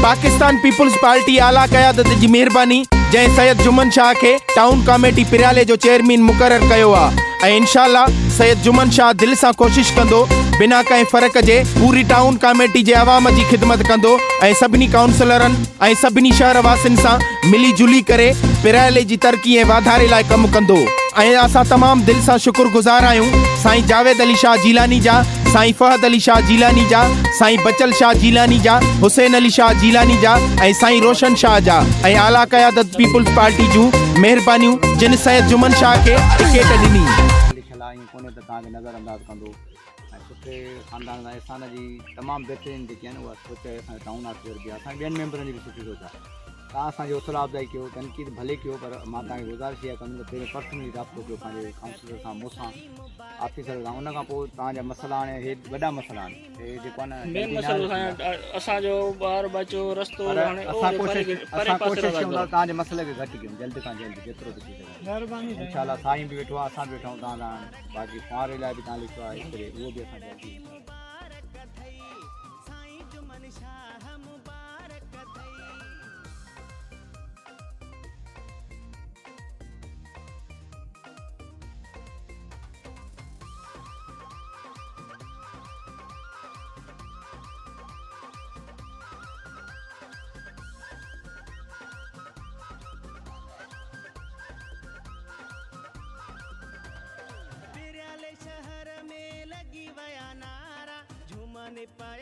Pakistan people's party आला क़यादत जी महिरबानी जंहिं सैयद जुमन शाह के टाउन कमेटी पिराले जो चेयरमैन मुक़रर कयो आहे ऐं इंशाअल्लाह सैयद जुमन शाह दिल सां कोशिश कंदो बिना कंहिं फ़र्क़ जे पूरी टाउन कमेटी जे अवाम जी ख़िदमत कंदो ऐं सभिनी काउंसलरनि ऐं सभिनी शहर वासियुनि सां मिली जुली करे पिराले जी तरक़ी ऐं वाधारे लाइ कमु कंदो। ऐं असां तमामु दिल सां शुक्रगुज़ार आहियूं साईं जावेद अली शाह जीलानी जा, साईं फहद अली शाह जीलानी जा, साईं बचल शाह जीलानी जा, हुसैन अली शाह जीलानी जा ऐं साईं रोशन शाह जा ऐं आला क़यादत पीपुल्स पार्टी जूं महिरबानियूं जिन सैयद जुमन शाह के टिकट ॾिनी। नज़र अंदाज़ कंदो ऐं सुठे ख़ानदान जा इंसान जी तमामु बहितरीनु जेकी आहे न उहा सोच असांजे टाउन ऑफिसर बि आहे, असांजे ॿियनि मेंबरनि जी बि सुठी सोच आहे। तव्हां असांजी हौसला अफ़ज़ाई कयो, तनक़ीद भले कयो, पर मां तव्हांखे गुज़ारिश इहा कंदुमि पहिरियों पर्सनली राब्तो कयो पंहिंजे काउंसलर सां, मूंसां, ऑफिसर सां। उन खां पोइ तव्हांजा मसइला हाणे हे वॾा मसइला आहिनि, हे जेको आहे न असांजो ॿार बचो रस्तो असां कोशिशि कयूं था तव्हांजे मसइले खे घटि कयूं जल्द खां जल्द जेतिरो थी सघे। इंशाअल्लाह साईं बि वेठो आहे, असां बि वेठा आहियूं तव्हां सां। बाक़ी फुआरे लाइ बि तव्हां लिखियो आहे हिकिड़े, उहो बि असां जल्दी शहर में लगी वया नारा झूमन पाए